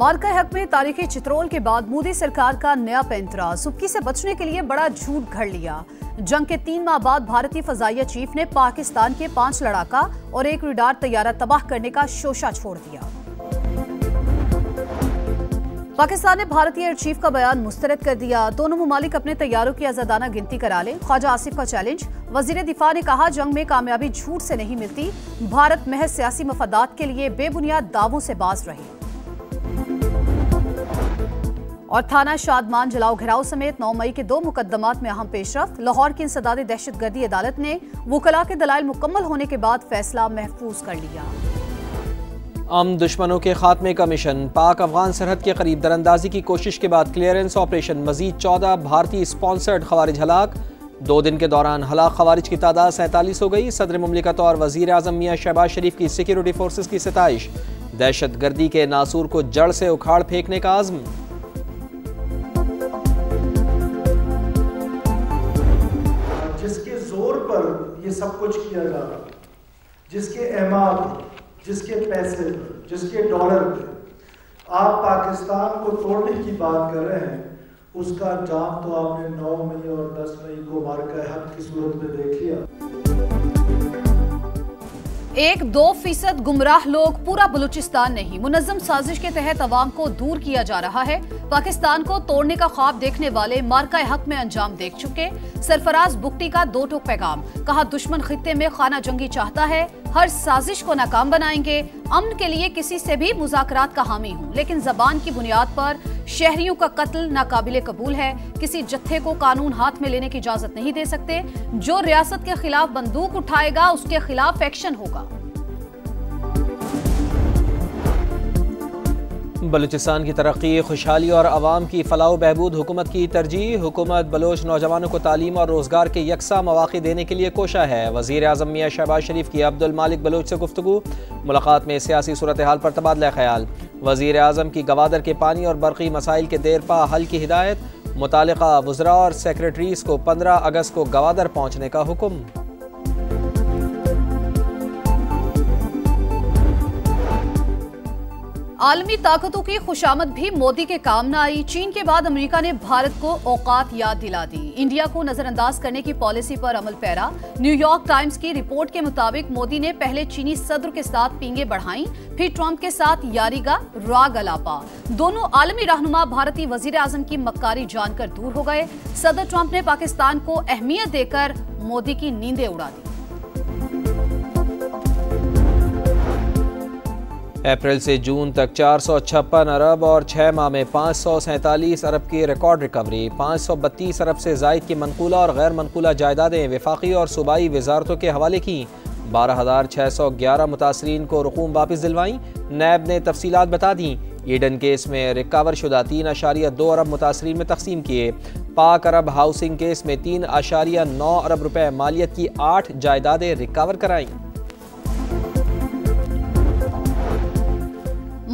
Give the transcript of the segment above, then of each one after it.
मार्का हक में तारीखी चित्रोल के बाद मोदी सरकार का नया पैंतरा। सुबकी से बचने के लिए बड़ा झूठ घड़ लिया। जंग के 3 माह बाद भारतीय फजाइया चीफ ने पाकिस्तान के 5 लड़ाका और 1 रडार तैयारा तबाह करने का शोशा छोड़ दिया। पाकिस्तान ने भारतीय एयर चीफ का बयान मुस्तरद कर दिया। दोनों मुमालिक अपने तैयारों की आजादाना गिनती करा लें। ख्वाजा आसिफ का चैलेंज। वजीर दिफा ने कहा, जंग में कामयाबी झूठ से नहीं मिलती। भारत महज सियासी मफादात के लिए बेबुनियाद दावों से बाज रहे। और थाना शादमान जलाओ घिराव समेत 9 मई के 2 मुकदमात में अहम पेशरफ्त। लाहौर की इंसदादी दहशतगर्दी अदालत ने वुकला के दलाइल मुकम्मल होने के बाद फैसला महफूज कर लिया। दुश्मनों के खात्मे का मिशन। पाक अफगान सरहद के करीब दरअंदाजी की कोशिश के बाद क्लियरेंस ऑपरेशन। मजीद 14 भारतीय स्पॉन्सर्ड खवारिज हलाक। 2 दिन के दौरान हलाक खवारिज की तादाद 47 हो गई। सदर मुमलिकत और वजीर आजम मियां शहबाज शरीफ की सिक्योरिटी फोर्सेस की सताइश। दहशतगर्दी के नासूर को जड़ से उखाड़ फेंकने का आज़म। जिसके जोर पर ये सब कुछ किया जा रहा है, जिसके एमाद, जिसके पैसे पर, जिसके डॉलर पे आप पाकिस्तान को तोड़ने की बात कर रहे हैं, उसका जाम तो आपने 9 मई और 10 मई को मार्का हक की सूरत में देख लिया। 1-2% गुमराह लोग, पूरा बलूचिस्तान नहीं। मुनज़्ज़म साजिश के तहत अवाम को दूर किया जा रहा है। पाकिस्तान को तोड़ने का ख्वाब देखने वाले मार्का हक में अंजाम देख चुके। सरफराज बुगटी का 2 टोक पैगाम। कहा, दुश्मन खित्ते में खाना जंगी चाहता है, हर साजिश को नाकाम बनाएंगे। अमन के लिए किसी से भी मुज़ाकरात का हामी हूँ, लेकिन जबान की बुनियाद पर शहरियों का कत्ल नाकाबिले कबूल है। किसी जत्थे को कानून हाथ में लेने की इजाजत नहीं दे सकते। जो रियासत के खिलाफ बंदूक उठाएगा, उसके खिलाफ एक्शन होगा। बलूचिस्तान की तरक्की, खुशहाली और आवाम की फलाह बहबूद हुकूमत की तरजीह। हुकूमत बलोच नौजवानों को तालीम और रोजगार के यकसा मौक़े देने के लिए कोशा है। वज़ीर आज़म मियां शहबाज शरीफ की अब्दुल मालिक बलोच से गुफ्तगू। मुलाकात में सियासी सूरत हाल पर तबादला ख्याल। वज़ीर आज़म की गवादर के पानी और बरक़ी मसाइल के देरपा हल की हिदायत। मुतालिका वज़रा और सेक्रेटरीज को 15 अगस्त को गवादर पहुँचने का हुक्म। आलमी ताकतों की खुशामद भी मोदी के काम न आई। चीन के बाद अमेरिका ने भारत को औकात याद दिला दी। इंडिया को नजरअंदाज करने की पॉलिसी पर अमल पैरा। न्यूयॉर्क टाइम्स की रिपोर्ट के मुताबिक मोदी ने पहले चीनी सदर के साथ पींगे बढ़ाई, फिर ट्रंप के साथ यारीगा राग अलापा। दोनों आलमी रहनुमा भारतीय वजीर आजम की मक्कारी जानकर दूर हो गए। सदर ट्रंप ने पाकिस्तान को अहमियत देकर मोदी की नींदें उड़ा दी। अप्रैल से जून तक 456 अरब और 6 माह में 547 अरब की रिकॉर्ड रिकवरी। 532 अरब से जायद की मनकूला और गैर मनकूला जायदादें वफाकी और सूबाई वजारतों के हवाले की। 12,611 मुतासरीन को रकूम वापस दिलवाई। नैब ने तफसीलात बता दी। ईडन केस में रिकवर शुदा 3.2 अरब मुतासरीन में तकसीम किए। पाक अरब हाउसिंग केस में 3.9 अरब रुपए मालियत की 8 जायदादें रिकवर कराई।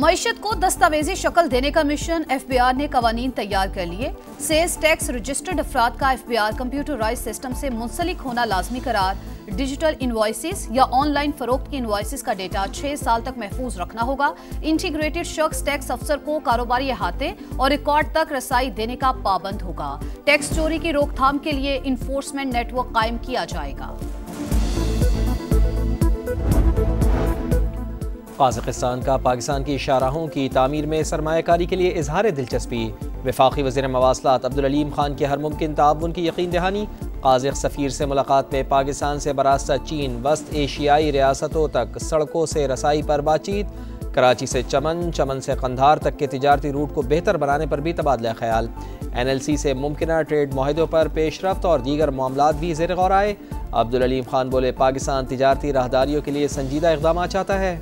मईशत को दस्तावेजी शक्ल देने का मिशन। FBI ने कवानीन तैयार कर लिए। सेल्स टैक्स रजिस्टर्ड अफराद का FBI कंप्यूटराइज सिस्टम से मुंसलिक होना लाजमी करार। डिजिटल इनवॉइसेस या ऑनलाइन फरोख्त की इनवॉइसेस का डेटा 6 साल तक महफूज रखना होगा। इंटीग्रेटेड शख्स टैक्स अफसर को कारोबारी अहाते और रिकॉर्ड तक रसाई देने का पाबंद होगा। टैक्स चोरी की रोकथाम के लिए इन्फोर्समेंट नेटवर्क कायम किया जाएगा। काज़ाकिस्तान का पाकिस्तान की शाहराहों की तामीर में सरमायाकारी के लिए इजहार दिलचस्पी। वफाकी वज़ीर मवासलात अब्दुल अलीम खान की हर मुमकिन ताउन की यकीन दहानी। काज़िक सफ़ीर से मुलाकात में पाकिस्तान से बरास्ता चीन वस्त एशियाई रियासतों तक सड़कों से रसाई पर बातचीत। कराची से चमन, चमन से कंधार तक के तिजारती रूट को बेहतर बनाने पर भी तबादला ख्याल। NLC से मुमकिन ट्रेड माहिदों पर पेशरफ्त और दीगर मामलात भी ज़ेर गौर आए। अब्दुल अलीम खान बोले, पाकिस्तान तिजारती राहदारियों के लिए संजीदा इक़दाम चाहता है।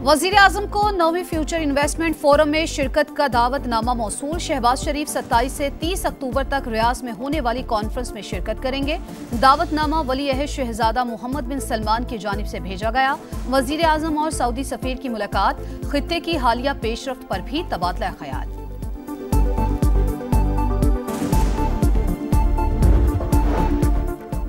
वज़ीर आज़म को 9वीं फ्यूचर इन्वेस्टमेंट फोरम में शिरकत का दावतनामा मौसूल। शहबाज शरीफ 27 से 30 अक्टूबर तक रियाज में होने वाली कॉन्फ्रेंस में शिरकत करेंगे। दावतनामा वली अहद शहजादा मोहम्मद बिन सलमान की जानिब से भेजा गया। वज़ीर आज़म और सऊदी सफ़ीर की मुलाकात। खित्ते की हालिया पेशरफ्त पर भी तबादला ख्याल।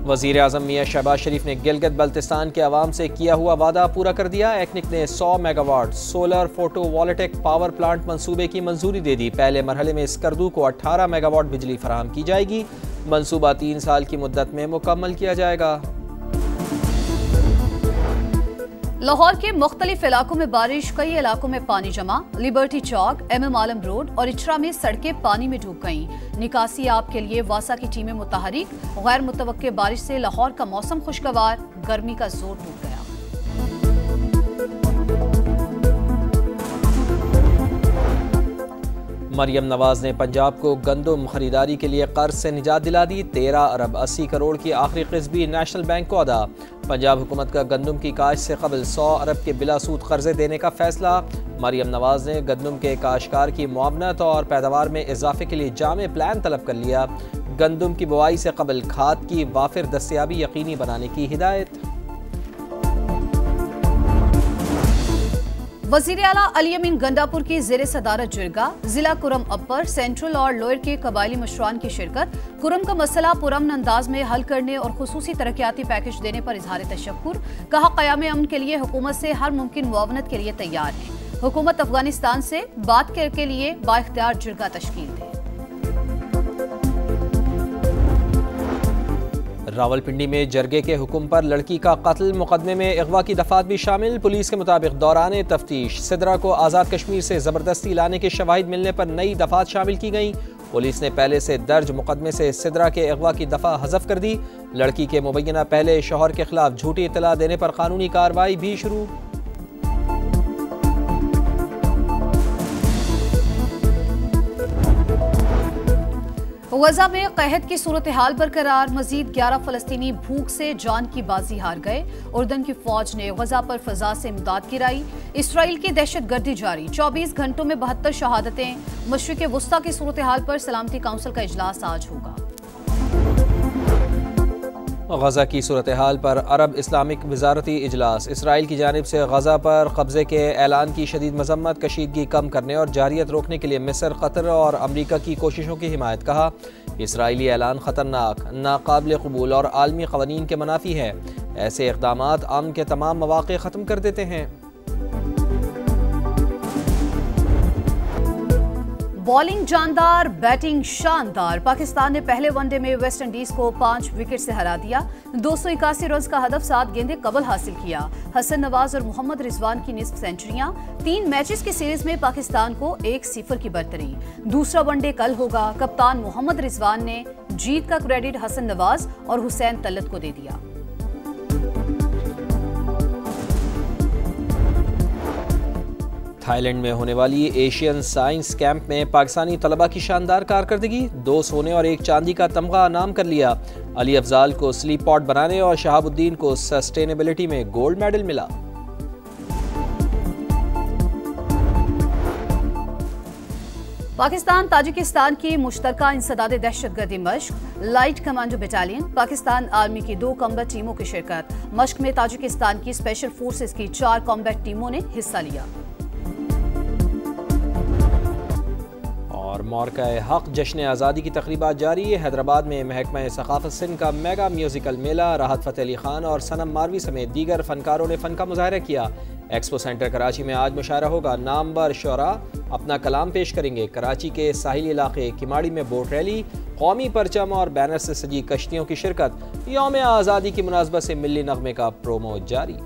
वज़ीर आज़म मियां शहबाज शरीफ ने गिलगित बल्तिस्तान के अवाम से किया हुआ वादा पूरा कर दिया। एक्निक ने 100 megawatt solar photovoltaic power plant मंसूबे की मंजूरी दे दी। पहले मरहले में स्कर्दू को 18 मेगावाट बिजली फराहम की जाएगी। मंसूबा 3 साल की मुद्दत में मुकम्मल किया जाएगा। लाहौर के मुख्तलिफ इलाकों में बारिश, कई इलाकों में पानी जमा। लिबर्टी चौक, MM आलम रोड और इचरा में सड़कें पानी में डूब गईं। निकासी आप के लिए वासा की टीमें मुतहरिक। गैर मुतवक्के बारिश से लाहौर का मौसम खुशगवार, गर्मी का जोर टूट गया। मरियम नवाज ने पंजाब को गंदम खरीदारी के लिए कर्ज से निजात दिला दी। 13 अरब 80 करोड़ की आखिरी क़िस्त नेशनल बैंक को अदा। पंजाब हुकूमत का गंदम की काश्त से कबल 100 अरब के बिला सूद कर्जे देने का फैसला। मरियम नवाज ने गंदम के काश्तकार की मुआवनत और पैदावार में इजाफे के लिए जामे प्लान तलब कर लिया। गंदम की बुआई से कबल खाद की वाफिर दस्तयाबी यकीनी बनाने की हिदायत। वज़ीर आला अली अमीन गंडापुर की ज़ेरे सदारत जिरगा, जिला कुरम अपर, सेंट्रल और लोअर के कबायली मशरान की शिरकत। कुरम का मसला पुरअमन अंदाज में हल करने और खुसूसी तरक्याती पैकेज देने पर इजहार तशक्कुर। कहा क़याम अमन के लिए हुकूमत से हर मुमकिन मुआवनत के लिए तैयार है। हुकूमत अफगानिस्तान से बात के लिए बाइख्तियार जिरगा तश्कील दे। रावलपिंडी में जरगे के हुक्म पर लड़की का कत्ल, मुकदमे में अगवा की दफात भी शामिल। पुलिस के मुताबिक दौरान तफ्तीश सिदरा को आज़ाद कश्मीर से ज़बरदस्ती लाने के शवाहिद मिलने पर नई दफात शामिल की गई। पुलिस ने पहले से दर्ज मुकदमे से सिदरा के अगवा की दफा हज़फ कर दी। लड़की के मुबैना पहले शौहर के खिलाफ झूठी इत्तला देने पर कानूनी कार्रवाई भी शुरू। गजा में कहत की सूरत हाल बरकरार। मजीद 11 फलस्तीनी भूख से जान की बाजी हार गए। उर्दन की फौज ने गजा पर फजा से इमदाद गिराई। इसराइल की दहशत गर्दी जारी, 24 घंटों में 72 शहादतें। मशरिक़ वुस्ता की सूरत हाल पर सलामती काउंसिल का इजलास आज होगा। गजा की सूरत हाल पर अरब इस्लामिक वजारती इजलास। इसराइल की जानिब से गजा पर कब्जे के ऐलान की शदीद मजम्मत। कशीदगी कम करने और जारियत रोकने के लिए मिस्र, कतर और अमरीका की कोशिशों की हिमायत। कहा, इसराइली ऐलान खतरनाक, नाकाबिल कबूल और आलमी क़वानीन के मनाफी है। ऐसे इक़दामात अमन के तमाम मौक़े ख़त्म कर देते हैं। बॉलिंग जानदार, बैटिंग शानदार। पाकिस्तान ने पहले वनडे में वेस्ट इंडीज को 5 विकेट से हरा दिया। 281 रन का हदफ 7 गेंदें कबल हासिल किया। हसन नवाज और मोहम्मद रिजवान की निस्फ सेंचुरियां। 3 मैचेस की सीरीज में पाकिस्तान को 1-0 की बरतरी। दूसरा वनडे कल होगा। कप्तान मोहम्मद रिजवान ने जीत का क्रेडिट हसन नवाज और हुसैन तलत को दे दिया। थाईलैंड में होने वाली एशियन साइंस कैंप में पाकिस्तानी तलबा की शानदार कारकर्दगी। 2 सोने और 1 चांदी का तमगा नाम कर लिया। अली अफजाल को स्लीप पॉट बनाने और शहाबुद्दीन को सस्टेनेबिलिटी में गोल्ड मेडल मिला। पाकिस्तान ताजिकिस्तान की मुश्तरका इंसदाद दहशतगर्दी मश्क। Light commando battalion, Pakistan army की 2 कॉम्बैट टीमों की शिरकत। मश्क में ताजिकिस्तान की स्पेशल फोर्सेस की 4 कॉम्बैट टीमों ने हिस्सा लिया। और मौरका-ए हक जश्न आज़ादी की तकरीबात जारी। हैदराबाद में महकमा सकाफत सिंध का मेगा म्यूजिकल मेला। राहत फ़तेह अली खान और सनम मारवी समेत दीगर फनकारों ने फ़न का मुज़ाहरा किया। एक्सपो सेंटर कराची में आज मुशायरा होगा। नामवर शुरा अपना कलाम पेश करेंगे। कराची के साहिली इलाके किमाड़ी में बोट रैली, कौमी परचम और बैनर से सजी कश्तियों की शिरकत। यौम आज़ादी की मुनासबत से मिली नगमे का प्रोमो जारी।